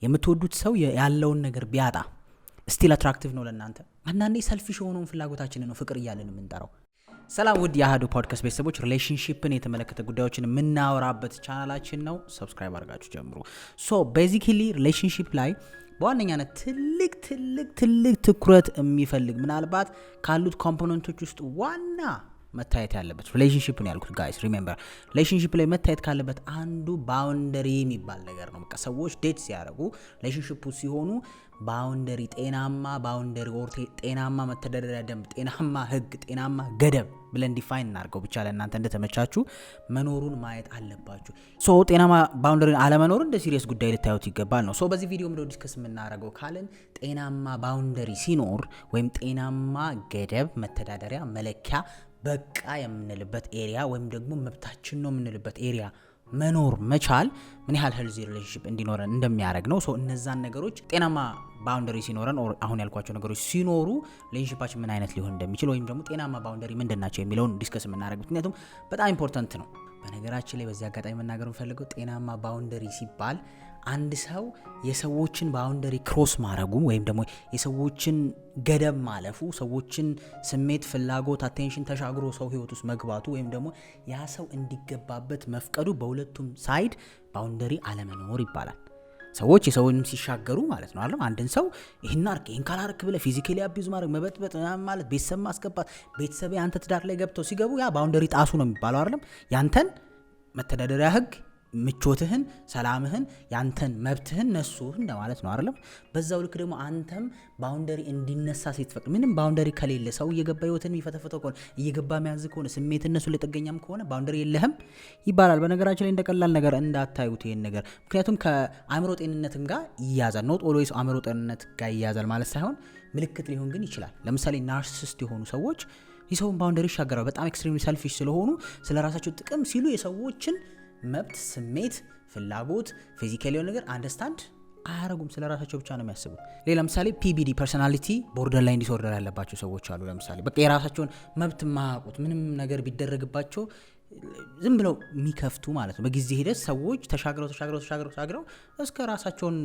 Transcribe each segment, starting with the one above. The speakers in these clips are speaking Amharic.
የምትወዱት ሰው ያለውን ነገር ቢያጣ ስቲል አትራክቲቭ ነው ለእናንተ? አንዳንዴ ሰልፊሽ የሆነውን ፍላጎታችንን ነው ፍቅር እያለን የምንጠራው። ሰላም ውድ የአሃዱ ፖድካስት ቤተሰቦች፣ ሪሌሽንሺፕን የተመለከተ ጉዳዮችን የምናወራበት ቻናላችን ነው። ሰብስክራይብ አድርጋችሁ ጀምሩ። ሶ ቤዚካሊ ሪሌሽንሺፕ ላይ በዋነኛነት ትልቅ ትኩረት የሚፈልግ ምናልባት ካሉት ኮምፖነንቶች ውስጥ ዋና መታየት ያለበት ሪሌሽንሺፕ ነው ያልኩት። ጋይስ ሪሜምበር፣ ሪሌሽንሺፕ ላይ መታየት ካለበት አንዱ ባውንደሪ የሚባል ነገር ነው። በቃ ሰዎች ዴት ሲያደርጉ ሪሌሽንሺፕ ሲሆኑ ባውንደሪ፣ ጤናማ ባውንደሪ ኦር ጤናማ መተዳደሪያ ደንብ፣ ጤናማ ህግ፣ ጤናማ ገደብ ብለን ዲፋይን እናድርገው ብቻ ለእናንተ እንደተመቻችሁ መኖሩን ማየት አለባችሁ። ሶ ጤናማ ባውንደሪ አለመኖሩ እንደ ሲሪየስ ጉዳይ ልታዩት ይገባል ነው። ሶ በዚህ ቪዲዮ ምንድነው ዲስከስ የምናደርገው ካልን ጤናማ ባውንደሪ ሲኖር ወይም ጤናማ ገደብ፣ መተዳደሪያ፣ መለኪያ በቃ የምንልበት ኤሪያ ወይም ደግሞ መብታችን ነው የምንልበት ኤሪያ መኖር መቻል ምን ያህል ሄልዚ ሪሌሽንሺፕ እንዲኖረን እንደሚያደርግ ነው። ሶ እነዛን ነገሮች ጤናማ ባውንደሪ ሲኖረን ኦር አሁን ያልኳቸው ነገሮች ሲኖሩ ሪሌሽንሺፓችን ምን አይነት ሊሆን እንደሚችል ወይም ደግሞ ጤናማ ባውንደሪ ምንድናቸው የሚለውን ዲስከስ የምናደርግ፣ ምክንያቱም በጣም ኢምፖርታንት ነው። በነገራችን ላይ በዚህ አጋጣሚ መናገር የምፈልገው ጤናማ ባውንደሪ ሲባል አንድ ሰው የሰዎችን ባውንደሪ ክሮስ ማድረጉ ወይም ደግሞ የሰዎችን ገደብ ማለፉ፣ ሰዎችን ስሜት፣ ፍላጎት፣ አቴንሽን ተሻግሮ ሰው ህይወት ውስጥ መግባቱ ወይም ደግሞ ያ ሰው እንዲገባበት መፍቀዱ በሁለቱም ሳይድ ባውንደሪ አለመኖር ይባላል። ሰዎች የሰውን ሲሻገሩ ማለት ነው አይደል? አንድን ሰው ይሄን አርክ ይሄን ካላርክ ብለ ፊዚካሊ አቢዩዝ ማድረግ፣ መበጥበጥ ማለት፣ ቤተሰብ ማስገባት፣ ቤተሰብ አንተ ትዳር ላይ ገብተው ሲገቡ ያ ባውንደሪ ጣሱ ነው የሚባለው አይደል? ያንተን መተዳደሪያ ህግ፣ ምቾትህን፣ ሰላምህን፣ ያንተን መብትህን ነሱ እንደማለት ነው አይደለም? በዛው ልክ ደግሞ አንተም ባውንደሪ እንዲነሳ ስትፈቅድ፣ ምንም ባውንደሪ ከሌለ ሰው እየገባ ህይወትን የሚፈተፈተው ከሆነ እየገባ የሚያዝ ከሆነ ስሜት እነሱ ለጥገኛም ከሆነ ባውንደሪ የለህም ይባላል። በነገራችን ላይ እንደቀላል ነገር እንዳታዩት ይሄን ነገር፣ ምክንያቱም ከአእምሮ ጤንነትም ጋር ይያዛል። ኖት ኦልዌይስ አእምሮ ጤንነት ጋር ይያዛል ማለት ሳይሆን ምልክት ሊሆን ግን ይችላል። ለምሳሌ ናርሲሲስት የሆኑ ሰዎች የሰውን ባውንደሪ ይሻገራሉ። በጣም ኤክስትሪምሊ ሰልፊሽ ስለሆኑ ስለ ራሳቸው ጥቅም ሲሉ የሰዎችን መብት፣ ስሜት፣ ፍላጎት፣ ፊዚካሊ የሆነ ነገር አንደርስታንድ አያረጉም። ስለ ራሳቸው ብቻ ነው የሚያስቡት። ሌላ ለምሳሌ ፒቢዲ ፐርሶናሊቲ ቦርደር ላይን ዲስኦርደር ያለባቸው ሰዎች አሉ። ለምሳሌ በቃ የራሳቸውን መብት ማያውቁት፣ ምንም ነገር ቢደረግባቸው ዝም ብለው የሚከፍቱ ማለት ነው። በጊዜ ሂደት ሰዎች ተሻግረው እስከ ራሳቸውን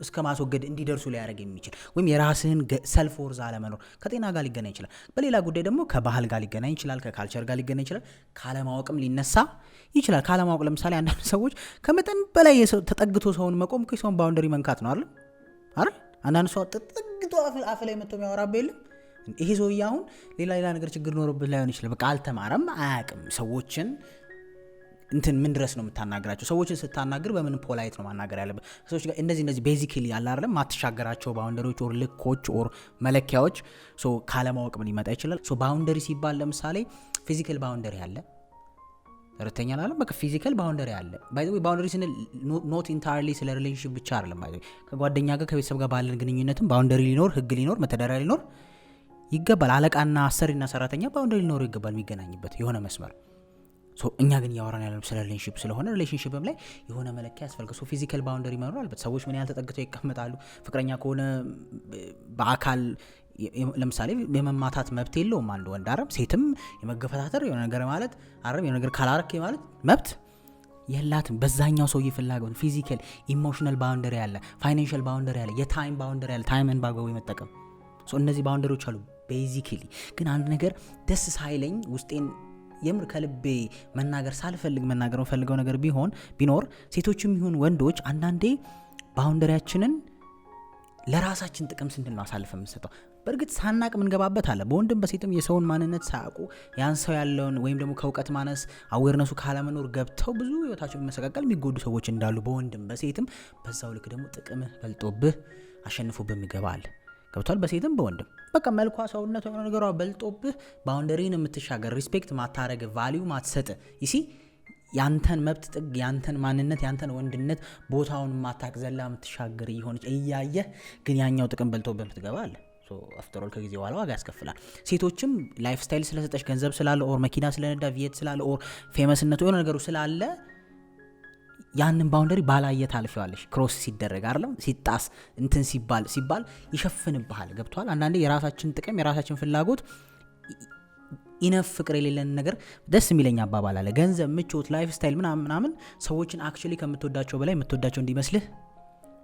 እስከ ማስወገድ እንዲደርሱ ሊያደርግ የሚችል ወይም የራስህን ሰልፍ ወርዝ አለመኖር ከጤና ጋር ሊገናኝ ይችላል። በሌላ ጉዳይ ደግሞ ከባህል ጋር ሊገናኝ ይችላል፣ ከካልቸር ጋር ሊገናኝ ይችላል፣ ካለማወቅም ሊነሳ ይችላል። ካለማወቅ ለምሳሌ አንዳንድ ሰዎች ከመጠን በላይ ተጠግቶ ሰውን መቆም የሰውን ባውንደሪ መንካት ነው አይደል? አንዳንድ ሰው ተጠግቶ አፍ ላይ መጥቶ የሚያወራበት የለም። ይሄ ሰውዬ አሁን ሌላ ነገር ችግር ኖሮበት ላይሆን ይችላል። በቃ አልተማረም፣ አያውቅም። ሰዎችን ምን ድረስ ነው የምታናገራቸው? ሰዎችን ስታናግር በምን ፖላይት ነው ማናገር ያለበት? ሰዎች ጋር እነዚህ ቤዚካሊ ያለ አይደለም ማትሻገራቸው ባውንደሪዎች ኦር ልኮች ኦር መለኪያዎች ካለማወቅ ምን ሊመጣ ይችላል። ባውንደሪ ሲባል ለምሳሌ ፊዚካል ባውንደሪ አለ፣ ተረተኛ አለ። በቃ ፊዚካል ባውንደሪ አለ። ባይ ዘ ወይ ባውንደሪ ስንል ኖት ኢንታይርሊ ስለ ሪሌሽንሺፕ ብቻ አይደለም። ባይ ዘ ወይ ከጓደኛ ጋር ከቤተሰብ ጋር ባለን ግንኙነትም ባውንደሪ ሊኖር፣ ህግ ሊኖር፣ መተዳደሪያ ሊኖር ይገባል። አለቃና አሰሪና ሰራተኛ ባውንደሪ ሊኖር ይገባል፣ የሚገናኝበት የሆነ መስመር። እኛ ግን እያወራን ያለነው ስለ ሪሌሽንሺፕ ስለሆነ ሪሌሽንሺፕም ላይ የሆነ መለኪያ ያስፈልጋል። ፊዚካል ባውንደሪ መኖር አለበት። ሰዎች ምን ያህል ተጠግተው ይቀመጣሉ? ፍቅረኛ ከሆነ በአካል ለምሳሌ የመማታት መብት የለውም አንድ ወንድ አይደል? ሴትም የመገፈታተር የሆነ ነገር ማለት አይደል? የሆነ ነገር ካላረክ ማለት መብት የላትም። በዛኛው ሰውዬ ፍላጎት ፊዚካል ኢሞሽናል ባውንደሪ አለ፣ ፋይናንሻል ባውንደሪ አለ፣ የታይም ባውንደሪ አለ፣ ታይምን በአግባቡ የመጠቀም እነዚህ ባውንደሪዎች አሉ። ቤዚካሊ ግን አንድ ነገር ደስ ሳይለኝ ውስጤን የምር ከልቤ መናገር ሳልፈልግ መናገር ፈልገው ነገር ቢኖር ሴቶችም ይሁን ወንዶች አንዳንዴ ባውንደሪያችንን ለራሳችን ጥቅም ስንል ነው አሳልፈን የምንሰጠው። በእርግጥ ሳናቅ ምንገባበት አለ። በወንድም በሴትም የሰውን ማንነት ሳያውቁ ያን ሰው ያለውን ወይም ደግሞ ከእውቀት ማነስ አዌርነሱ ካለመኖር ገብተው ብዙ ህይወታቸው የሚመሰቃቀል የሚጎዱ ሰዎች እንዳሉ በወንድም በሴትም፣ በዛው ልክ ደግሞ ጥቅምህ በልጦብህ አሸንፎብህ የሚገባ አለ። ገብቷል? በሴትም በወንድም በቃ መልኳ ሰውነቷ የሆነ ነገሯ በልጦብህ ባውንደሪን የምትሻገር ሪስፔክት ማታረግ ቫሊዩ ማትሰጥ ይሲ ያንተን መብት ጥግ ያንተን ማንነት ያንተን ወንድነት ቦታውን ማታቅ ዘላ የምትሻገር እየሆነች እያየህ ግን ያኛው ጥቅም በልጦብህ የምትገባ አለ። አፍተር ኦል ከጊዜ በኋላ ዋጋ ያስከፍላል። ሴቶችም ላይፍ ስታይል ስለሰጠች ገንዘብ ስላለ ኦር መኪና ስለነዳ ቪየት ስላለ ኦር ፌመስነቱ የሆነ ነገሩ ስላለ ያንን ባውንደሪ ባላየ ታልፈዋለሽ። ክሮስ ሲደረግ አይደለም ሲጣስ እንትን ሲባል ይሸፍንብሃል። ገብቷል? አንዳንዴ የራሳችን ጥቅም የራሳችን ፍላጎት ኢነፍ ፍቅር የሌለን ነገር ደስ የሚለኝ አባባል አለ። ገንዘብ፣ ምቾት፣ ላይፍ ስታይል ምናምን ሰዎችን አክቹሊ ከምትወዳቸው በላይ የምትወዳቸው እንዲመስልህ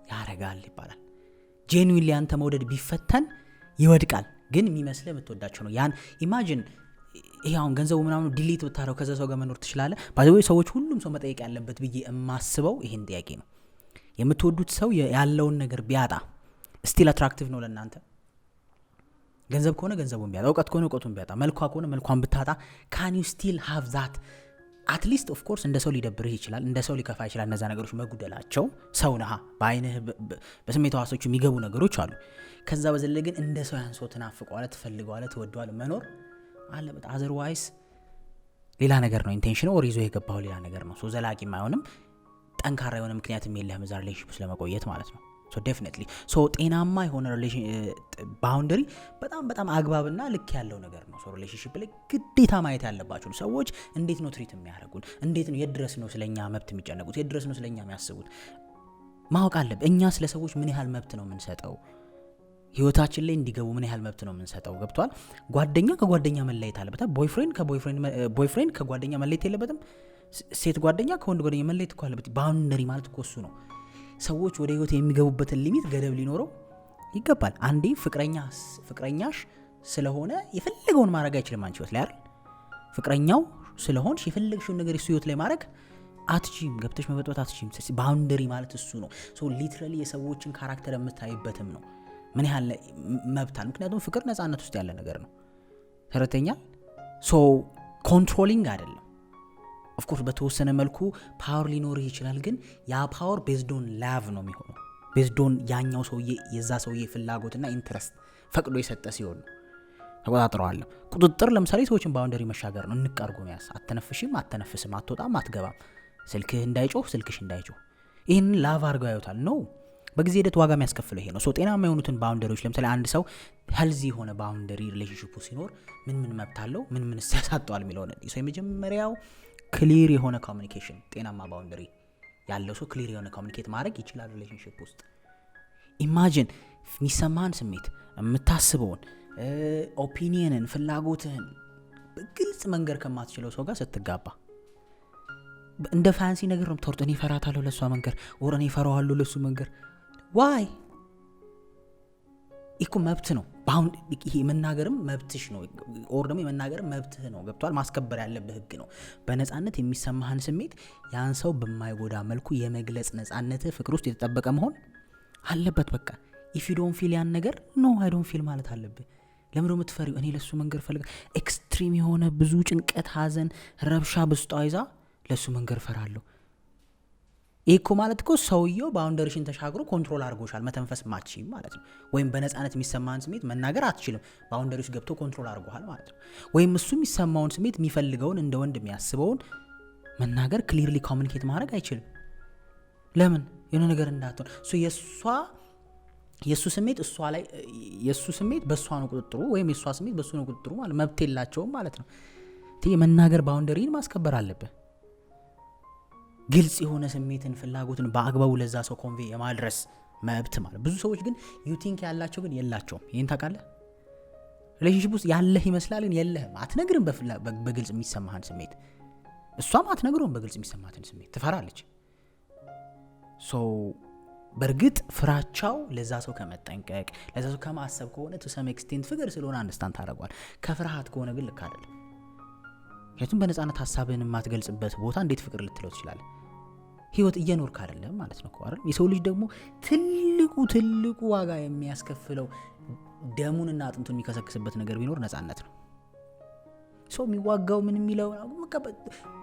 ያረጋል ይባላል። ጄኑዊንሊ አንተ መውደድ ቢፈተን ይወድቃል። ግን የሚመስልህ የምትወዳቸው ነው። ያን ኢማጂን ይሄውን ገንዘቡ ምናምን ዲሊት ብታረው ከዛ ሰው ጋር መኖር ትችላለህ? ባይዘው ሰዎች ሁሉም ሰው መጠየቅ ያለበት ብዬ የማስበው ይሄን ጥያቄ ነው። የምትወዱት ሰው ያለውን ነገር ቢያጣ ስቲል አትራክቲቭ ነው ለእናንተ? ገንዘብ ከሆነ ገንዘቡን ቢያጣ፣ እውቀት ከሆነ እውቀቱን ቢያጣ፣ መልኳ ከሆነ መልኳን ብታጣ ካን ዩ ስቲል ሃቭ ዛት? አትሊስት ኦፍ ኮርስ እንደ ሰው ሊደብርህ ይችላል፣ እንደ ሰው ሊከፋ ይችላል። እነዛ ነገሮች መጉደላቸው ሰው ነህ፣ በአይንህ በስሜት ሕዋሶች የሚገቡ ነገሮች አሉ። ከዛ በዘለ ግን እንደ ሰው ያን ሰው ትናፍቀዋለህ፣ ትፈልገዋለህ፣ ትወደዋለህ፣ መኖር አለበት። አዘርዋይስ ሌላ ነገር ነው ኢንቴንሽን ኦር ይዞ የገባው ሌላ ነገር ነው። ሶ ዘላቂም አይሆንም፣ ጠንካራ የሆነ ምክንያትም የለህም እዛ ሪሌሽንሺፕ ውስጥ ለመቆየት ማለት ነው። ሶ ዴፊኒትሊ ሶ ጤናማ የሆነ ባውንደሪ በጣም አግባብና ልክ ያለው ነገር ነው። ሶ ሪሌሽንሺፕ ላይ ግዴታ ማየት ያለባቸው ሰዎች እንዴት ነው ትሪት የሚያደርጉን፣ እንዴት ነው የት ድረስ ነው ስለኛ መብት የሚጨነቁት፣ የት ድረስ ነው ስለኛ የሚያስቡት ማወቅ አለብን። እኛ ስለ ሰዎች ምን ያህል መብት ነው የምንሰጠው፣ ህይወታችን ላይ እንዲገቡ ምን ያህል መብት ነው የምንሰጠው። ገብቷል? ጓደኛ ከጓደኛ መለየት አለበት። ቦይፍሬንድ ከጓደኛ መለየት የለበትም። ሴት ጓደኛ ከወንድ ጓደኛ መለየት እኮ አለበት። ባውንደሪ ማለት እኮ እሱ ነው። ሰዎች ወደ ህይወት የሚገቡበትን ሊሚት ገደብ ሊኖረው ይገባል። አንዴ ፍቅረኛሽ ስለሆነ የፈለገውን ማድረግ አይችልም አንቺ ህይወት ላይ አይደል? ፍቅረኛው ስለሆንሽ የፈለግሽውን ነገር እሱ ህይወት ላይ ማድረግ አትችይም። ገብተሽ መበጥበጥ አትችይም። ባውንደሪ ማለት እሱ ነው። ሶ ሊትራሊ የሰዎችን ካራክተር የምታይበትም ነው ምን ያህል መብታል። ምክንያቱም ፍቅር ነፃነት ውስጥ ያለ ነገር ነው። ተረተኛል። ሶ ኮንትሮሊንግ አይደለም። ኦፍኮርስ በተወሰነ መልኩ ፓወር ሊኖርህ ይችላል። ግን ያ ፓወር ቤዝዶን ላቭ ነው የሚሆነው። ቤዝዶን ያኛው ሰውዬ የዛ ሰውዬ ፍላጎትና ኢንትረስት ፈቅዶ የሰጠ ሲሆን ነው። ተቆጣጥረዋለሁ። ቁጥጥር ለምሳሌ ሰዎችን ባውንደሪ መሻገር ነው። እንቃርጎ መያዝ። አተነፍሽም፣ አተነፍስም፣ አትወጣም፣ አትገባም፣ ስልክህ እንዳይጮህ፣ ስልክሽ እንዳይጮህ። ይህንን ላቭ አድርገው ያዩታል። ነው በጊዜ ሂደት ዋጋ የሚያስከፍለው ይሄ ነው። ሶ ጤናማ የሆኑትን ባውንደሪዎች ለምሳሌ አንድ ሰው ሄልዚ የሆነ ባውንደሪ ሪሌሽንሺፑ ሲኖር ምን መብት አለው፣ ምን ያሳጠዋል የሚለውን ሶ የመጀመሪያው ክሊር የሆነ ኮሚኒኬሽን። ጤናማ ባውንደሪ ያለው ሰው ክሊር የሆነ ኮሚኒኬት ማድረግ ይችላል ሪሌሽንሺፕ ውስጥ። ኢማጂን የሚሰማህን ስሜት፣ የምታስበውን ኦፒኒየንን፣ ፍላጎትህን በግልጽ መንገር ከማትችለው ሰው ጋር ስትጋባ እንደ ፋንሲ ነገር ነው ተርጦ እኔ ፈራታለሁ ለሷ መንገር ወር እኔ ፈራዋለሁ ለሱ መንገር። ዋይ እኮ መብት ነው። ባውንድ ይሄ መናገርም መብትሽ ነው። ኦር ደግሞ የመናገርም መብትህ ነው። ገብቷል? ማስከበር ያለብህ ህግ ነው። በነፃነት የሚሰማህን ስሜት ያን ሰው በማይጎዳ መልኩ የመግለጽ ነፃነትህ ፍቅር ውስጥ የተጠበቀ መሆን አለበት። በቃ ኢፍ ዩ ዶንት ፊል ያን ነገር ኖ አይ ዶንት ፊል ማለት አለብህ። ለምን የምትፈሪው? እኔ ለሱ መንገር ፈልጋ ኤክስትሪም የሆነ ብዙ ጭንቀት፣ ሀዘን፣ ረብሻ በስጧ ይዛ ለሱ መንገር ፈራለሁ። ይሄ ማለት እኮ ሰውየው ባውንደሪሽን ተሻግሮ ኮንትሮል አድርጎሻል። መተንፈስ ማትችይም ማለት ነው። ወይም በነፃነት የሚሰማውን ስሜት መናገር አትችልም። ባውንደሪ ውስጥ ገብቶ ኮንትሮል አድርጎሃል ማለት ነው። ወይም እሱ የሚሰማውን ስሜት የሚፈልገውን እንደ ወንድ የሚያስበውን መናገር ክሊርሊ ኮሚኒኬት ማድረግ አይችልም። ለምን? የሆነ ነገር እንዳትሆን የሱ ስሜት እሷ ላይ የሱ ስሜት በእሷ ነው ቁጥጥሩ፣ ወይም የሷ ስሜት በሱ ነው ቁጥጥሩ ማለት መብት የላቸውም ማለት ነው። የመናገር ባውንደሪን ማስከበር አለብህ። ግልጽ የሆነ ስሜትን፣ ፍላጎትን በአግባቡ ለዛ ሰው ኮንቬ የማድረስ መብት ማለት። ብዙ ሰዎች ግን ዩቲንክ ያላቸው ግን የላቸውም። ይህን ታውቃለህ? ሪሌሽንሺፕ ውስጥ ያለህ ይመስላል ግን የለህም። አትነግርም በግልጽ የሚሰማህን ስሜት፣ እሷም አትነግረውም በግልጽ የሚሰማትን ስሜት። ትፈራለች። ሶ በእርግጥ ፍራቻው ለዛ ሰው ከመጠንቀቅ ለዛ ሰው ከማሰብ ከሆነ ቱ ሰም ኤክስቴንት ፍቅር ስለሆነ አንደርስታንድ ታደርገዋል። ከፍርሃት ከሆነ ግን ልክ አይደለም። ምክንያቱም በነፃነት ሀሳብህን የማትገልጽበት ቦታ እንዴት ፍቅር ልትለው ትችላለህ? ህይወት እየኖርክ አይደለም ማለት ነው አይደል? የሰው ልጅ ደግሞ ትልቁ ዋጋ የሚያስከፍለው ደሙንና አጥንቱን የሚከሰክስበት ነገር ቢኖር ነፃነት ነው። ሰው የሚዋጋው ምን የሚለው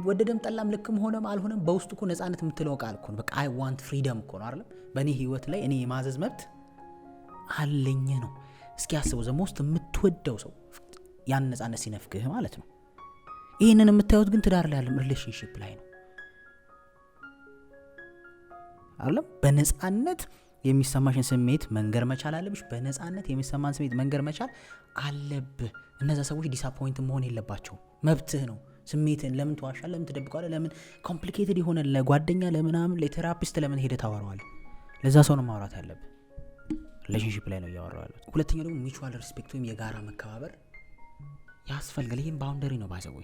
ወደደም ጠላም ልክም ሆነም አልሆነም በውስጡ እኮ ነፃነት የምትለው ቃል እኮ ነው። በቃ አይ ዋንት ፍሪደም እኮ ነው አይደል? በእኔ ህይወት ላይ እኔ የማዘዝ መብት አለኝ ነው። እስኪ አስበው ዘሞስት የምትወደው ሰው ያን ነፃነት ሲነፍግህ ማለት ነው። ይህንን የምታዩት ግን ትዳር ላይ ያለም ሪሌሽንሺፕ ላይ ነው አይደል? በነፃነት የሚሰማሽን ስሜት መንገር መቻል አለብሽ። በነፃነት የሚሰማን ስሜት መንገር መቻል አለብህ። እነዛ ሰዎች ዲስአፖይንት መሆን የለባቸውም። መብትህ ነው። ስሜትን ለምን ተዋሻለህ? ለምን ትደብቀዋለህ? ለምን ኮምፕሊኬትድ የሆነ ለጓደኛ ለምናምን ለቴራፒስት ለምን ሄደህ ታወራዋለህ? ለዛ ሰው ነው ማውራት ያለብህ። ሪሌሽንሺፕ ላይ ነው እያወራሁ ያለሁት። ሁለተኛው ደግሞ ሚቹዋል ሪስፔክት ወይም የጋራ መከባበር ያስፈልጋል። ይህም ባውንደሪ ነው ባይዘው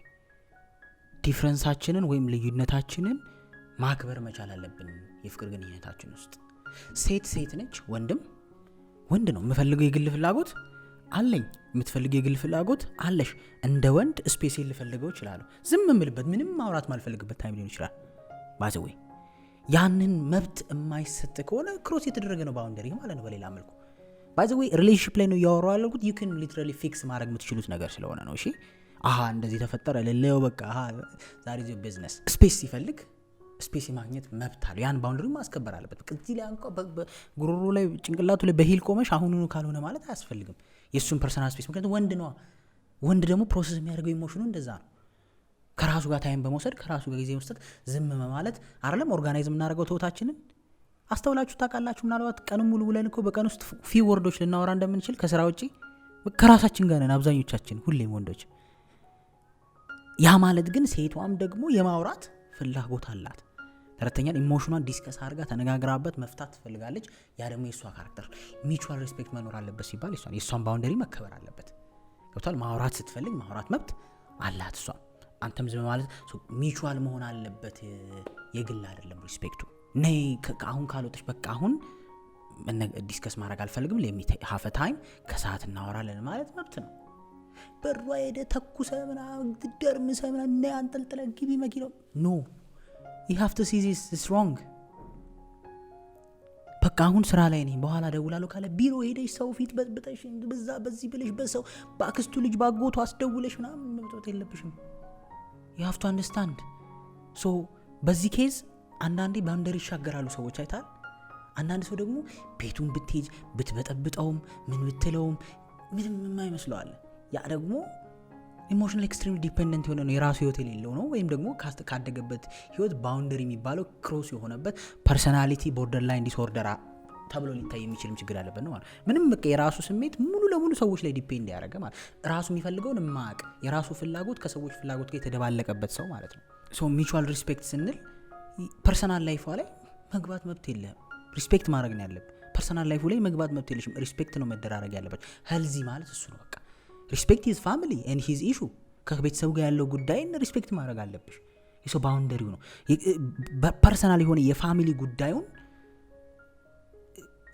ዲፍረንሳችንን ወይም ልዩነታችንን ማክበር መቻል አለብን የፍቅር ግንኙነታችን ውስጥ። ሴት ነች፣ ወንድ ነው። የምፈልገው የግል ፍላጎት አለኝ፣ የምትፈልገው የግል ፍላጎት አለሽ። እንደ ወንድ ስፔስ ልፈልገው እችላለሁ። ዝም የምልበት ምንም ማውራት ማልፈልግበት ታይም ሊሆን ይችላል። ባዘወይ ያንን መብት የማይሰጥ ከሆነ ክሮስ የተደረገ ነው ባውንደሪ ማለት ነው። በሌላ መልኩ ባዘወይ ሪሌሽንሺፕ ላይ ነው እያወራሁ ያለሁት። ዩ ካን ሊትራሊ ፊክስ ማድረግ የምትችሉት ነገር ስለሆነ ነው። እሺ እንደዚህ ተፈጠረ ለለው በቃ ዛሬ ዘ ቢዝነስ ስፔስ ሲፈልግ ስፔስ የማግኘት መብት አለው። ያን ባውንደሪ ማስከበር አለበት። እዚህ ላይ አንቆ ጉሮሮ ላይ ጭንቅላቱ ላይ በሂል ቆመሽ አሁኑኑ ካልሆነ ማለት አያስፈልግም የሱን ፐርሰናል ስፔስ። ምክንያቱም ወንድ ደግሞ ፕሮሰስ የሚያደርገው ኢሞሽኑ እንደዛ ነው። ከራሱ ጋር ታይም በመውሰድ ከራሱ ጋር ጊዜ መስጠት፣ ዝም ማለት አይደለም ኦርጋናይዝ የምናደርገው ተውታችንን አስተውላችሁ ታውቃላችሁ? ምናልባት ቀኑን ሙሉ ብለን እኮ በቀን ውስጥ ፊው ወርዶች ልናወራ እንደምንችል ከስራ ውጪ ከራሳችን ጋር ነን አብዛኞቻችን፣ ሁሌም ወንዶች። ያ ማለት ግን ሴቷም ደግሞ የማውራት ፍላጎት አላት። ተረተኛል ኢሞሽኗን ዲስከስ አድርጋ ተነጋግራበት መፍታት ትፈልጋለች። ያ ደግሞ የእሷ ካራክተር ሚቹዋል ሪስፔክት መኖር አለበት ሲባል የእሷን ባውንደሪ መከበር አለበት። ገብቷል? ማውራት ስትፈልግ ማውራት መብት አላት እሷ። አንተም ዝም ማለት ሚቹዋል መሆን አለበት፣ የግል አይደለም ሪስፔክቱ። ነይ አሁን ካልወጥሽ በቃ አሁን ዲስከስ ማድረግ አልፈልግም፣ ሀፈ ታይም ከሰዓት እናወራለን ማለት መብት ነው። በሯ ሄደ ተኩሰ ምናምን ደርምሰ ምናምን አንጠልጥለ ግቢ መኪናው ኖ you have to see this is wrong። በቃ አሁን ስራ ላይ ነኝ በኋላ ደውላለሁ ካለ ቢሮ ሄደሽ ሰው ፊት በጥብጠሽ በዚህ ብለሽ በሰው በአክስቱ ልጅ ባጎቱ አስደውለሽ ምናምን መብጠት የለብሽም። you have to understand። so በዚህ ኬዝ አንዳንዴ ባውንደሪ ይሻገራሉ ሰዎች አይታል። አንዳንድ ሰው ደግሞ ቤቱን ብትሄጅ ብትበጠብጠውም ምን ብትለውም ምንም የማይመስለው አለ። ያ ደግሞ ኢሞሽናል ኤክስትሪም ዲፔንደንት የሆነ ነው፣ የራሱ ህይወት የሌለው ነው። ወይም ደግሞ ካደገበት ህይወት ባውንደሪ የሚባለው ክሮስ የሆነበት ፐርሰናሊቲ ቦርደር ላይን ዲስኦርደር ተብሎ ሊታይ የሚችልም ችግር ያለበት ነው ማለት። ምንም በቃ የራሱ ስሜት ሙሉ ለሙሉ ሰዎች ላይ ዲፔንድ ያደረገ ማለት፣ ራሱ የሚፈልገውን ማቅ የራሱ ፍላጎት ከሰዎች ፍላጎት ጋር የተደባለቀበት ሰው ማለት ነው። ሶ ሚቹዋል ሪስፔክት ስንል ፐርሰናል ላይፏ ላይ መግባት መብት የለህም፣ ሪስፔክት ማድረግ ነው ያለብህ። ፐርሰናል ላይፉ ላይ መግባት መብት የለሽም፣ ሪስፔክት ነው መደራረግ ያለበት። ሄልዚ ማለት እሱ ነው በቃ። ሪስፔክት ሂዝ ፋሚሊ ኤንድ ሂዝ ኢሹ፣ ከቤተሰቡ ጋር ያለው ጉዳይን ሪስፔክት ማድረግ አለብሽ። የሰው ባውንደሪው ነው። ፐርሰናል የሆነ የፋሚሊ ጉዳዩን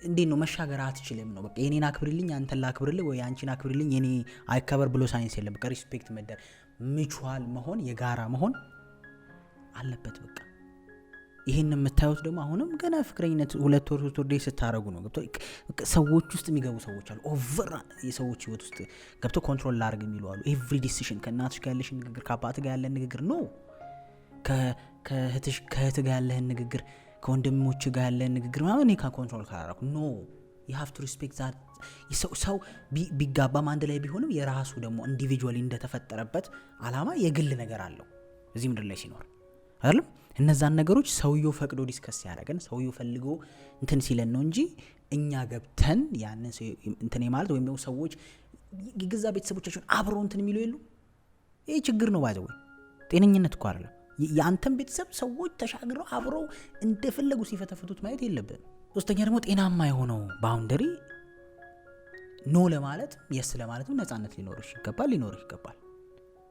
እንዴት ነው መሻገር አትችልም ነው በቃ። የኔን አክብርልኝ አንተን ላክብርልህ ወይ አንቺን አክብርልኝ የኔ አይከበር ብሎ ሳይንስ የለም። በቃ ሪስፔክት መደር ሚቹዋል መሆን የጋራ መሆን አለበት በቃ። ይሄን የምታዩት ደግሞ አሁንም ገና ፍቅረኝነት 2 ወር 3 ወር ዴይ ስታረጉ ነው ገብቶ ሰዎች ውስጥ የሚገቡ ሰዎች አሉ። ኦቨር የሰዎች ህይወት ውስጥ ገብቶ ኮንትሮል ላርግ የሚሉ አሉ። ኤቭሪ ዲሲሽን ከእናትሽ ጋር ያለሽ ንግግር፣ ከአባት ጋር ያለ ንግግር ነው፣ ከእህት ጋር ያለ ንግግር፣ ከወንድሞች ጋር ያለ ንግግር ማለት እኔ ኮንትሮል ካላረኩ ኖ you have to respect that። ሰው ቢጋባም አንድ ላይ ቢሆንም የራሱ ደግሞ ኢንዲቪጁዋሊ እንደተፈጠረበት አላማ የግል ነገር አለው እዚህ ምድር ላይ ሲኖር አይደለም። እነዛን ነገሮች ሰውየው ፈቅዶ ዲስከስ ያደረገን ሰውየው ፈልጎ እንትን ሲለን ነው እንጂ እኛ ገብተን ያንን እንትን ማለት ወይም ደግሞ ሰዎች የገዛ ቤተሰቦቻቸውን አብረው እንትን የሚሉ የሉ። ይሄ ችግር ነው ባይዘው፣ ጤነኝነት እኮ አይደለም። የአንተን ቤተሰብ ሰዎች ተሻግረው አብረው እንደፈለጉ ሲፈተፍቱት ማየት የለብንም። ሶስተኛ ደግሞ ጤናማ የሆነው ባውንደሪ ኖ ለማለት የስ ለማለትም ነፃነት ሊኖርሽ ይገባል።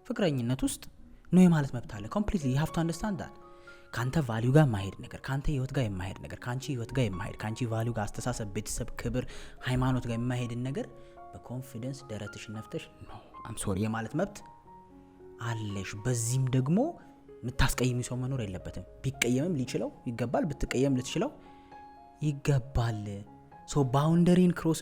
ፍቅረኝነት ውስጥ ኖ የማለት መብት አለ። ኮምፕሊትሊ you have to understand that። ካንተ ቫልዩ ጋር የማይሄድ ነገር፣ ካንተ ህይወት ጋር የማይሄድ ነገር፣ ካንቺ ህይወት ጋር የማይሄድ፣ ካንቺ ቫልዩ ጋር፣ አስተሳሰብ፣ ቤተሰብ፣ ክብር፣ ሃይማኖት ጋር የማይሄድን ነገር በኮንፊደንስ ደረትሽ ነፍተሽ ኖ አም ሶሪ የማለት መብት አለሽ። በዚህም ደግሞ የምታስቀይሚ ሰው መኖር የለበትም። ቢቀየምም ሊችለው ይገባል፣ ብትቀየም ልትችለው ይገባል። ሶ ባውንደሪን ክሮስ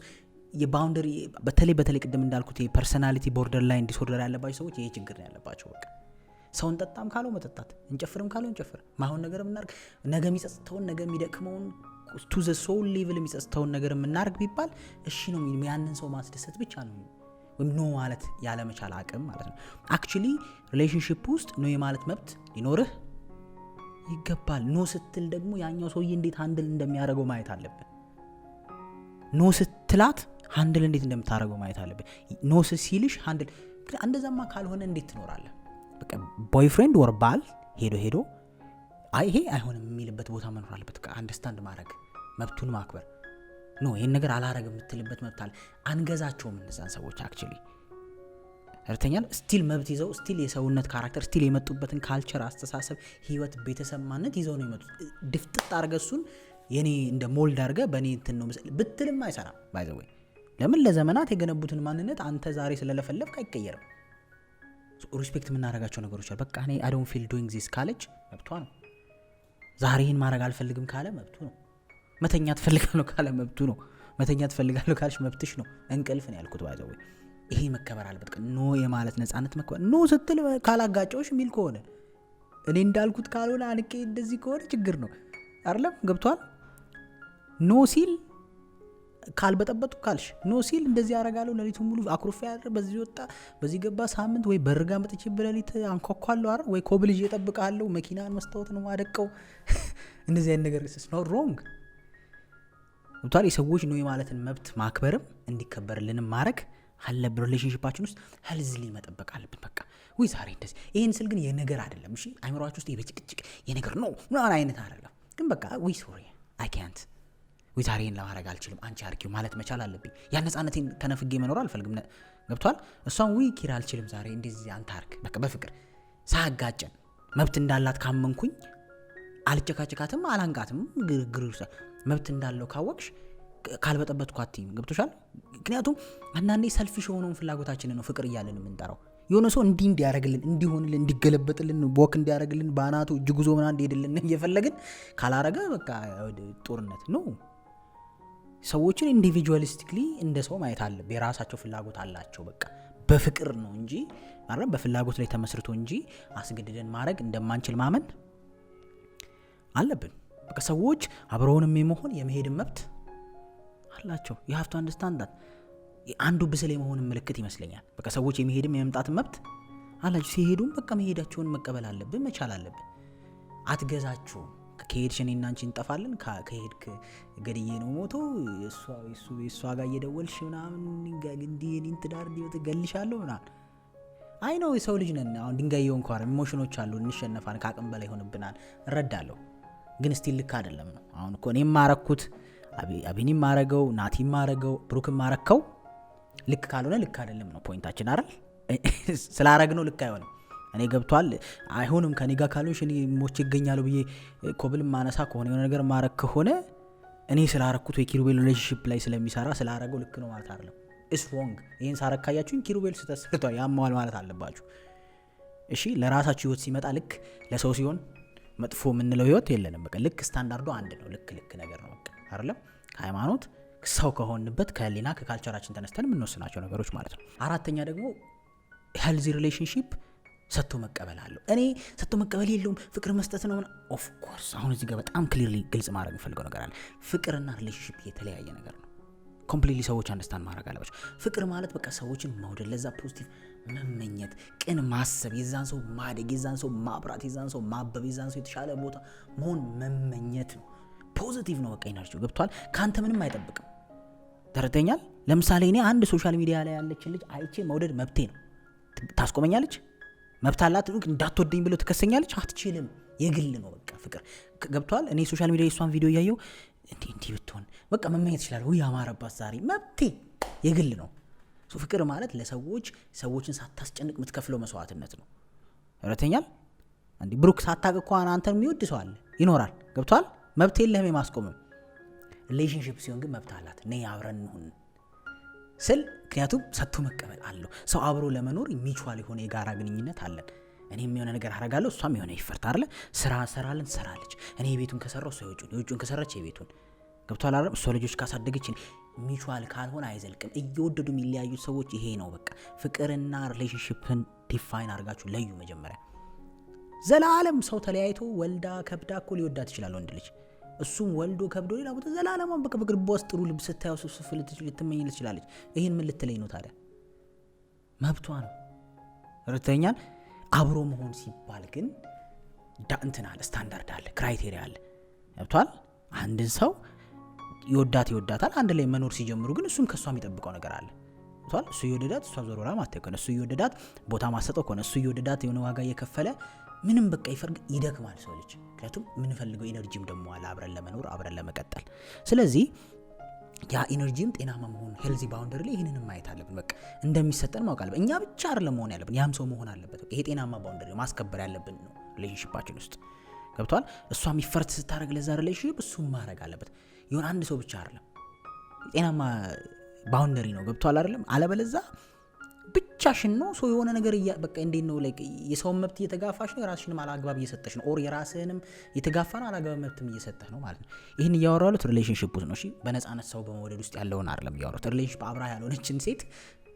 የባውንደሪ በተለይ ቅድም እንዳልኩት የፐርሰናሊቲ ቦርደር ላይን ዲስኦርደር ያለባቸው ሰዎች ይሄ ችግር ነው ያለባቸው በቃ። ሰውን ጠጣም ካለው መጠጣት፣ እንጨፍርም ካለው እንጨፍር፣ ማሁን ነገር ምናርግ፣ ነገ የሚጸጽተውን ነገ የሚደክመውን ቱ ዘ ሶል ሌቭል የሚጸጽተውን ነገር ምናርግ ቢባል እሺ ነው የሚል ያንን ሰው ማስደሰት ብቻ ነው ወይም ኖ ማለት ያለመቻል አቅም ማለት ነው። አክቹሊ ሪሌሽንሺፕ ውስጥ ኖ የማለት መብት ሊኖርህ ይገባል። ኖ ስትል ደግሞ ያኛው ሰውዬ እንዴት ሃንድል እንደሚያደርገው ማየት አለብን። ኖ ስትላት ሃንድል እንዴት እንደምታደርገው ማየት አለብን። ኖ ሲልሽ ሃንድል እንደዛማ ካልሆነ እንዴት ትኖራለህ? በቃ ቦይፍሬንድ ወር ባል ሄዶ ይሄ አይሆንም የሚልበት ቦታ መኖር አለበት። አንደርስታንድ ማድረግ መብቱን ማክበር ኖ ይሄን ነገር አላረግ የምትልበት መብት አለ። አንገዛቸውም እነዛን ሰዎች አክቹሊ እርተኛል ስቲል መብት ይዘው ስቲል የሰውነት ካራክተር ስቲል የመጡበትን ካልቸር፣ አስተሳሰብ፣ ህይወት፣ ቤተሰብ ማንነት ይዘው ነው የመጡት። ድፍጥጥ አርገሱን የኔ እንደ ሞልድ አድርገ በእኔ እንትን ነው ብትልም አይሰራም። ባይ ዘ ወይ ለምን ለዘመናት የገነቡትን ማንነት አንተ ዛሬ ስለለፈለፍክ አይቀየርም። ሪስፔክት የምናደርጋቸው ነገሮች አሉ። በቃ እኔ I don't feel doing this ካለች መብቷ ነው። ዛሬ ይህን ማድረግ አልፈልግም ካለ መብቱ ነው። መተኛ ትፈልጋለሁ ካለ መብቱ ነው። መተኛ ትፈልጋለሁ ካለች መብትሽ ነው። እንቅልፍ ነው ያልኩት ባይ ዘ ወይ ይሄ መከበር አለበት። ኖ የማለት ነፃነት መከበር ኖ ስትል ካላጋጨውሽ የሚል ከሆነ እኔ እንዳልኩት ካልሆነ አንቄ እንደዚህ ከሆነ ችግር ነው አይደለም። ገብቷል? ኖ ሲል ካልበጠበጡ ካልሽ ኖ ሲል እንደዚህ ያደርጋለሁ ለሊቱን ሙሉ አኩርፋ ያድር በዚህ ወጣ በዚህ ገባ ሳምንት ወይ በርጋ መጥቼ በለሊት አንኳኳለሁ አይደል ወይ ኮብልጅ እጠብቃለሁ መኪናን መስታወት ነው ማደቀው እንደዚህ አይነት ነገር is not wrong። የሰዎች ነው የማለትን መብት ማክበርም እንዲከበርልንም ማድረግ አለብን። ሪሌሽንሺፓችን ውስጥ ሄልዝሊ መጠበቅ አለብን። በቃ ወይ ዛሬ እንደዚህ ይሄን ስል ግን የነገር አይደለም። እሺ አይምሮአችሁ ውስጥ የበጭቅጭቅ የነገር ነው ምናምን አይነት አይደለም። ግን በቃ ወይ ሶሪ አይ ካንት ወይ ዛሬን ለማድረግ አልችልም አንቺ አርጊው ማለት መቻል አለብኝ። ያ ነፃነቴን ተነፍጌ መኖር አልፈልግም። ገብቷል? እሷን ወይ ኪራ አልችልም ዛሬ እንደዚህ አንተ አርግ በቃ በፍቅር ሳጋጨን መብት እንዳላት ካመንኩኝ አልጨካጨካትም አላንጋትም ግርግር መብት እንዳለው ካወቅሽ ካልበጠበጥኩ አትይም። ገብቶሻል? ምክንያቱም አንዳንዴ ሰልፊሽ የሆነውን ፍላጎታችንን ነው ፍቅር እያለን የምንጠራው። የሆነ ሰው እንዲያረግልን እንዲሆንልን እንዲገለበጥልን ወክ እንዲያረግልን ባናቱ እጅጉዞ ምናምን እንዲሄድልን እየፈለግን ካላረገ በቃ ጦርነት ነው። ሰዎችን ኢንዲቪጁዋሊስቲክሊ እንደ ሰው ማየት አለብን። የራሳቸው ፍላጎት አላቸው። በቃ በፍቅር ነው እንጂ ማለት በፍላጎት ላይ ተመስርቶ እንጂ አስገድደን ማድረግ እንደማንችል ማመን አለብን። በቃ ሰዎች አብረውንም የመሆን የመሄድ መብት አላቸው። you have to understand that አንዱ ብስል የመሆን ምልክት ይመስለኛል። በቃ ሰዎች የመሄድም የመምጣት መብት አላቸው። ሲሄዱም በቃ መሄዳቸውን መቀበል አለብን መቻል አለብን። አትገዛችሁ ከሄድሽ እኔና አንቺ እንጠፋለን ከሄድክ ገድዬ ነው ሞቶ እሷ ጋር እየደወልሽ ምናምን እንዲህ እኔን ትዳር እንዲወጥ ገልሻለሁ ምናምን አይ ነው የሰው ልጅ ነን። አሁን ድንጋይው እንኳን ኢሞሽኖች አሉ እንሸነፋለን ከአቅም በላይ ሆነብናል እረዳለሁ። ግን ስቲል ልክ አይደለም ነው። አሁን እኮ እኔም ማረኩት አቢኒም ማረገው ናቲም ማረገው ብሩክም ማረከው ልክ ካልሆነ ልክ አይደለም ነው ፖይንታችን አይደል? ስላረግነው ልክ አይሆንም። እኔ ገብቷል አይሆንም ከኔ ጋር ካልሆንሽ እኔ ሞቼ ይገኛሉ ብዬ ኮብል ማነሳ ከሆነ የሆነ ነገር ማረክ ከሆነ እኔ ስላረኩት ወይ ኪሩቤል ሪሌሽንሺፕ ላይ ስለሚሰራ ስላረገው ልክ ነው ማለት አይደለም። ኢስ ሮንግ። ይሄን ሳረካያችሁኝ ኪሩቤል ስተሰርቷል ያማዋል ማለት አለባችሁ። እሺ ለራሳችሁ ህይወት ሲመጣ ልክ ለሰው ሲሆን መጥፎ የምንለው ህይወት የለንም። በቃ ልክ ስታንዳርዱ አንድ ነው። ልክ ነገር ነው በቃ አይደለም። ሃይማኖት ሰው ከሆንበት ከህሊና ከካልቸራችን ተነስተን የምንወስናቸው ነገሮች ማለት ነው። አራተኛ ደግሞ ሄልዚ ሪሌሽንሺፕ ሰጥቶ መቀበል አለው። እኔ ሰጥቶ መቀበል የለውም ፍቅር መስጠት ነው። ኦፍ ኮርስ አሁን እዚህ ጋር በጣም ክሊርሊ ግልጽ ማድረግ የምፈልገው ነገር አለ። ፍቅርና ሪሌሽንሺፕ የተለያየ ነገር ነው። ኮምፕሊትሊ ሰዎች አንደርስታንድ ማድረግ አለባቸው። ፍቅር ማለት በቃ ሰዎችን መውደድ፣ ለዛ ፖዚቲቭ መመኘት፣ ቅን ማሰብ፣ የዛን ሰው ማደግ፣ የዛን ሰው ማብራት፣ የዛን ሰው ማበብ፣ የዛን ሰው የተሻለ ቦታ መሆን መመኘት ነው። ፖዚቲቭ ነው በቃ ኢነርጂው። ገብቷል? ካንተ ምንም አይጠብቅም። ተረተኛል። ለምሳሌ እኔ አንድ ሶሻል ሚዲያ ላይ ያለችን ልጅ አይቼ መውደድ መብቴ ነው። ታስቆመኛለች? መብት አላት። እንዳትወደኝ ብሎ ትከሰኛለች? አትችልም። የግል ነው በቃ ፍቅር። ገብቷል? እኔ ሶሻል ሚዲያ የሷን ቪዲዮ እያየው እንዲህ ብትሆን በቃ መመኘት ይችላል ወይ ያማረባት ዛሬ መብቴ፣ የግል ነው። ፍቅር ማለት ሰዎችን ሳታስጨንቅ የምትከፍለው መስዋዕትነት ነው። ተረተኛል። እንዲህ ብሩክ ሳታውቅ እንኳን አንተን የሚወድ ሰው አለ ይኖራል። ገብቷል? መብት የለህም የማስቆምም። ሪሌሽንሺፕ ሲሆን ግን መብት አላት። ነይ አብረን እንሁን ስል ምክንያቱም ሰጥቶ መቀበል አለው። ሰው አብሮ ለመኖር ሚቹዋል የሆነ የጋራ ግንኙነት አለን። እኔም የሆነ ነገር አረጋለሁ እሷም የሆነ ይፈርታ አይደለ? ስራ ሰራለን ሰራለች። እኔ የቤቱን ከሰራው እሷ የውጭውን ከሰራች የቤቱን። ገብቷል አይደል? እሷ ልጆች ካሳደገች ሚቹዋል ካልሆነ አይዘልቅም። እየወደዱ የሚለያዩት ሰዎች ይሄ ነው በቃ። ፍቅርና ሪሌሽንሺፕን ዲፋይን አድርጋችሁ ለዩ መጀመሪያ። ዘላለም ሰው ተለያይቶ ወልዳ ከብዳ እኮ ሊወዳት ይችላል ወንድ ልጅ። እሱም ወልዶ ከብዶ ሌላ ቦታ ዘላለማን በቃ በግርባ ውስጥ ጥሩ ልብስ ስታየው ሱፍ ልትመኝ ትችላለች። ይሄን ምን ልትለኝ ነው ታዲያ? መብቷ ነው። ሁለተኛን አብሮ መሆን ሲባል ግን እንትን አለ፣ ስታንዳርድ አለ፣ ክራይቴሪያ አለ። ገብቷል? አንድን ሰው ይወዳታል። አንድ ላይ መኖር ሲጀምሩ ግን እሱም ከሷ የሚጠብቀው ነገር አለ። ገብቷል? እሱ ይወደዳት እሷ ዞር ብላ ማተው ከሆነ፣ እሱ ይወደዳት ቦታ ማሰጠው ከሆነ፣ እሱ ይወደዳት የሆነ ዋጋ እየከፈለ ምንም በቃ ይደክማል ሰው ልጅ። ምክንያቱም የምንፈልገው ኢነርጂም ደግሞ አለ አብረን ለመኖር አብረን ለመቀጠል። ስለዚህ ያ ኢነርጂም ጤናማ መሆን ሄልዚ ባውንደሪ ላይ ይህንን ማየት አለብን። በቃ እንደሚሰጠን ማወቅ አለብን። እኛ ብቻ አይደለም መሆን ያለብን፣ ያም ሰው መሆን አለበት። ይሄ ጤናማ ባውንደሪ ማስከበር ያለብን ነው ሪሌሽንሺፓችን ውስጥ። ገብቷል? እሷም ኢፈርት ስታደርግ ለዛ ሪሌሽንሺፕ እሱም ማድረግ አለበት። ይሁን አንድ ሰው ብቻ አይደለም። ጤናማ ባውንደሪ ነው። ገብቷል አይደለም? አለበለዛ ብቻሽን ነው ሰው የሆነ ነገር በቃ እንዴት ነው ላይክ የሰውን መብት እየተጋፋሽ ነው፣ የራስሽንም አላግባብ እየሰጠሽ ነው፣ ኦር የራስህንም እየተጋፋ ነው፣ አላግባብ መብትም እየሰጠህ ነው ማለት ነው። ይህን እያወራሁት ሪሌሽንሺፕ ውስጥ ነው። እሺ በነፃነት ሰው በመውደድ ውስጥ ያለውን አይደለም እያወራሁት። ሪሌሽንሺፕ አብራ ያልሆነችን ሴት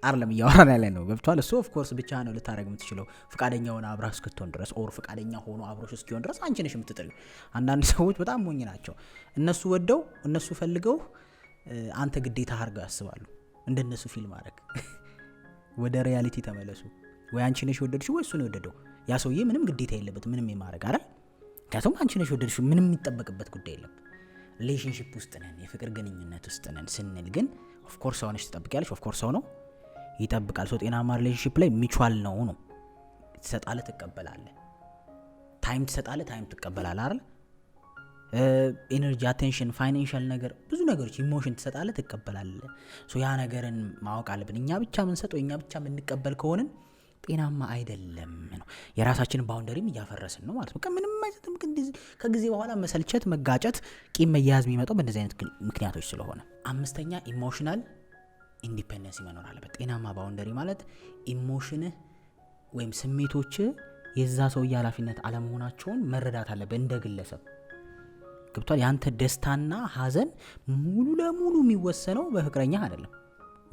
አይደለም እያወራን ያለ ነው። ገብቷል? እሱ ኦፍ ኮርስ ብቻ ነው ልታረግ የምትችለው ፍቃደኛ ሆነ አብራ እስክትሆን ድረስ፣ ኦር ፍቃደኛ ሆኖ አብሮሽ እስኪሆን ድረስ አንቺ ነሽ የምትጥሪው። አንዳንድ ሰዎች በጣም ሞኝ ናቸው። እነሱ ወደው እነሱ ፈልገው አንተ ግዴታ አድርገው ያስባሉ። እንደነሱ ፊልም አረግ ወደ ሪያሊቲ ተመለሱ። ወይ አንቺ ነሽ የወደድሽው ወይ እሱ ነው የወደደው። ያ ሰውዬ ምንም ግዴታ የለበትም ምንም የማድረግ አይደል? ምክንያቱም አንቺ ነሽ የወደድሽው፣ ምንም የሚጠበቅበት ጉዳይ የለም። ሪሌሽንሺፕ ውስጥ ነን፣ የፍቅር ግንኙነት ውስጥ ነን ስንል ግን ኦፍ ኮርስ ሰው ነሽ ትጠብቂያለሽ። ኦፍ ኮርስ ሰው ነው ይጠብቃል። ሰው ጤናማ ሪሌሽንሺፕ ላይ ሚቹዋል ነው። ትሰጣለህ፣ ትቀበላለህ። ታይም ትሰጣለህ፣ ታይም ትቀበላለህ አይደል? ኤነርጂ፣ አቴንሽን፣ ፋይናንሻል ነገር፣ ብዙ ነገሮች፣ ኢሞሽን ትሰጣለህ፣ ትቀበላለህ። ሶ ያ ነገርን ማወቅ አለብን። እኛ ብቻ የምንሰጠው እኛ ብቻ የምንቀበል ከሆንን ጤናማ አይደለም ነው። የራሳችንን ባውንደሪም እያፈረስን ነው ማለት ነው። ምንም አይሰጥም። ከጊዜ በኋላ መሰልቸት፣ መጋጨት፣ ቂም መያያዝ የሚመጣው በእንደዚህ አይነት ምክንያቶች ስለሆነ። 5ኛ ኢሞሽናል ኢንዲፔንደንሲ መኖር አለበት። ጤናማ ባውንደሪ ማለት ኢሞሽንህ ወይም ስሜቶች የዛ ሰውዬ ኃላፊነት አለመሆናቸውን መረዳት አለበት እንደ ግለሰብ። ገብቷል? ያንተ ደስታና ሀዘን ሙሉ ለሙሉ የሚወሰነው በፍቅረኛ አይደለም።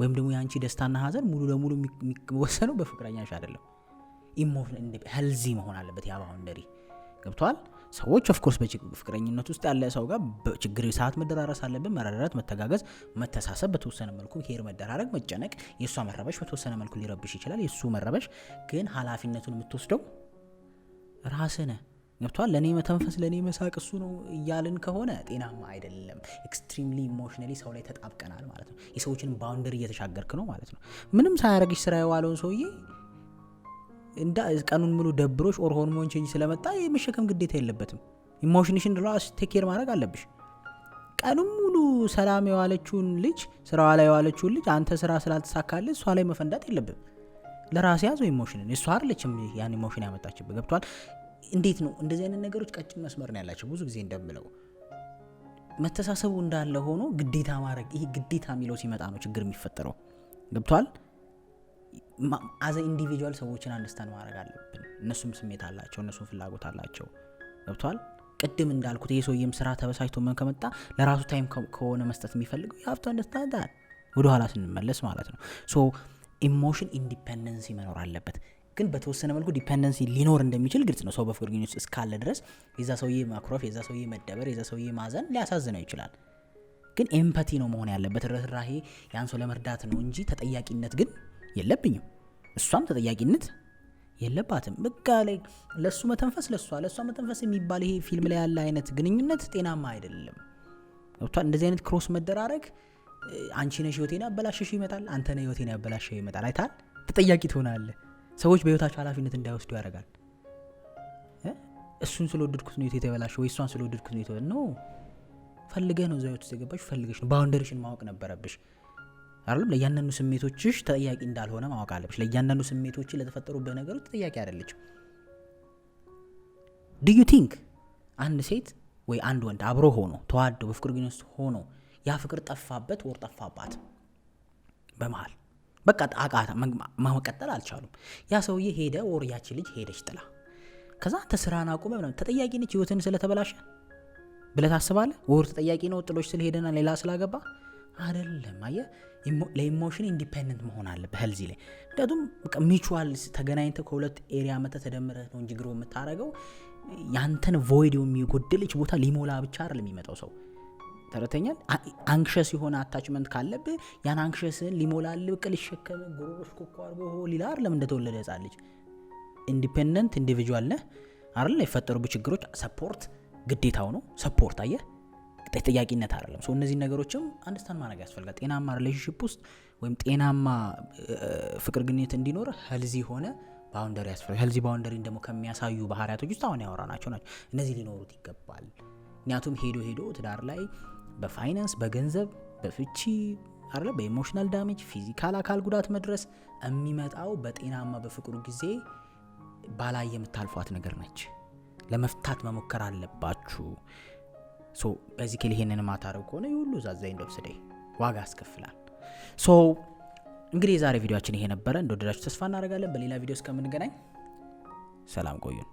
ወይም ደግሞ ያንቺ ደስታና ሀዘን ሙሉ ለሙሉ የሚወሰነው በፍቅረኛሽ አይደለም። ኢሞሽን ሄልዚ መሆን አለበት ያ ባውንደሪ። ገብቷል? ሰዎች ኦፍ ኮርስ በፍቅረኝነት ውስጥ ያለ ሰው ጋር በችግር ሰዓት መደራረስ አለብን። መረዳዳት፣ መተጋገዝ፣ መተሳሰብ፣ በተወሰነ መልኩ ኬር መደራረግ፣ መጨነቅ። የእሷ መረበሽ በተወሰነ መልኩ ሊረብሽ ይችላል። የእሱ መረበሽ ግን ኃላፊነቱን የምትወስደው ራስህ ነህ። ገብቷል? ለእኔ መተንፈስ፣ ለእኔ መሳቅ እሱ ነው እያልን ከሆነ ጤናማ አይደለም። ኤክስትሪምሊ ኢሞሽናሊ ሰው ላይ ተጣብቀናል ማለት ነው። የሰዎችን ባውንደሪ እየተሻገርክ ነው ማለት ነው። ምንም ሳያረግሽ ስራ የዋለውን ሰውዬ ቀኑን ሙሉ ደብሮሽ ኦር ሆርሞን ቼንጅ ስለመጣ የመሸከም ግዴታ የለበትም። ኢሞሽንሽን ራስ ቴክ ኬር ማድረግ አለብሽ። ቀኑን ሙሉ ሰላም የዋለችውን ልጅ፣ ስራዋ ላይ የዋለችውን ልጅ አንተ ስራ ስላልተሳካልህ እሷ ላይ መፈንዳት የለብም። ለራስ ያዘው ኢሞሽንን። እሷ አይደለችም ያን ኢሞሽን ያመጣችብህ። ገብቷል? እንዴት ነው እንደዚህ አይነት ነገሮች ቀጭን መስመር ነው ያላቸው። ብዙ ጊዜ እንደምለው መተሳሰቡ እንዳለ ሆኖ ግዴታ ማድረግ፣ ይሄ ግዴታ የሚለው ሲመጣ ነው ችግር የሚፈጠረው። ገብቷል? አዘ ኢንዲቪጁዋል ሰዎችን አንደርስታንድ ማድረግ አለብን። እነሱም ስሜት አላቸው፣ እነሱም ፍላጎት አላቸው። ገብቷል? ቅድም እንዳልኩት ይሄ ሰውዬም ስራ ተበሳጭቶ ምን ከመጣ ለራሱ ታይም ከሆነ መስጠት የሚፈልገው you have to understand that ወደ ኋላ ስንመለስ ማለት ነው። ሶ ኢሞሽን ኢንዲፔንደንሲ መኖር አለበት። ግን በተወሰነ መልኩ ዲፔንደንሲ ሊኖር እንደሚችል ግልጽ ነው። ሰው በፍቅር ግንኙነት ውስጥ እስካለ ድረስ የዛ ሰውዬ ማክሮፍ፣ የዛ ሰውዬ መደበር፣ የዛ ሰውዬ ማዘን ሊያሳዝነው ይችላል። ግን ኤምፓቲ ነው መሆን ያለበት፣ ርህራሄ ያን ሰው ለመርዳት ነው እንጂ ተጠያቂነት ግን የለብኝም። እሷም ተጠያቂነት የለባትም። በቃ ላይ ለሱ መተንፈስ፣ ለሷ መተንፈስ የሚባል ይሄ ፊልም ላይ ያለ አይነት ግንኙነት ጤናማ አይደለም። ገብቷል? እንደዚህ አይነት ክሮስ መደራረግ አንቺ ነሽ ህይወቴን ያበላሽሽ ይመጣል፣ አንተ ነህ ህይወቴን ያበላሽሽ ይመጣል። አይታል? ተጠያቂ ትሆናለህ። ሰዎች በህይወታቸው ኃላፊነት እንዳይወስዱ ያደርጋል። እሱን ስለወደድኩት ነው ህይወቴ የተበላሸው ወይ እሷን ስለወደድኩት ነው ህይወቴ ነው። ፈልገህ ነው ህይወት ውስጥ የገባሽ፣ ፈልገሽ ነው። ባውንደሪሽን ማወቅ ነበረብሽ አይደለም? ለእያንዳንዱ ስሜቶችሽ ተጠያቂ እንዳልሆነ ማወቅ አለብሽ። ለእያንዳንዱ ስሜቶች ለተፈጠሩበት ነገሮች ተጠያቂ አይደለችም። do you think አንድ ሴት ወይ አንድ ወንድ አብሮ ሆኖ ተዋደው በፍቅር ግንኙነት ሆኖ ያ ፍቅር ጠፋበት ወር ጠፋባት በመሃል በቃ አቃታ ማመቀጠል አልቻሉም። ያ ሰውዬ ሄደ ወር ያቺ ልጅ ሄደች ጥላ፣ ከዛ አንተ ስራን አቁመ ምናምን ተጠያቂ ነች ህይወትን ስለተበላሸ ብለህ ታስባለህ? ወር ተጠያቂ ነው ጥሎች ስለሄደና ሌላ ስላገባ አይደለም። አየህ፣ ለኢሞሽን ኢንዲፔንደንት መሆን አለብህ ሄልዚ ላይ። ምክንያቱም በቃ ሚቹዋል ተገናኝተህ ከሁለት ኤሪያ መተ ተደምረህ ነው እንጂ ግሮ የምታረገው ያንተን ቮይድ የሚጎድልች ቦታ ሊሞላ ብቻ አይደለም የሚመጣው ሰው። ተረተኛል። አንክሸስ የሆነ አታችመንት ካለብህ ያን አንክሸስን ሊሞላልህ በቃ ሊሸከም ጉሮሮሽ ኮኮ አርጎ ሊላ አይደለም እንደተወለደ ህጻን ልጅ። ኢንዲፔንደንት ኢንዲቪጁዋል ነህ አይደል? የፈጠሩብህ ችግሮች ሰፖርት ግዴታው ነው። ሰፖርት አየህ፣ ተጠያቂነት አይደለም። ሶ እነዚህ ነገሮችም አንደርስታንድ ማድረግ ያስፈልጋል። ጤናማ ሪሌሽንሺፕ ውስጥ ወይም ጤናማ ፍቅር ግንኙነት እንዲኖር ሄልዚ ሆነ ባውንደሪ ያስፈልጋል። ሄልዚ ባውንደሪን ደግሞ ከሚያሳዩ ባህሪያቶች ውስጥ አሁን ያወራናቸው ናቸው። እነዚህ ሊኖሩት ይገባል። ምክንያቱም ሄዶ ትዳር ላይ በፋይናንስ፣ በገንዘብ፣ በፍቺ አይደለ፣ በኢሞሽናል ዳሜጅ፣ ፊዚካል አካል ጉዳት መድረስ የሚመጣው በጤናማ በፍቅሩ ጊዜ ባላይ የምታልፏት ነገር ነች። ለመፍታት መሞከር አለባችሁ። ሶ ቤዚካሊ ይሄንን ማታረው ከሆነ ይሁሉ ዛዛ እንደወሰደ ዋጋ ያስከፍላል። ሶ እንግዲህ የዛሬ ቪዲዮአችን ይሄ ነበር። እንደወደዳችሁ ተስፋ እናደርጋለን። በሌላ ቪዲዮ እስከምንገናኝ ሰላም ቆዩን።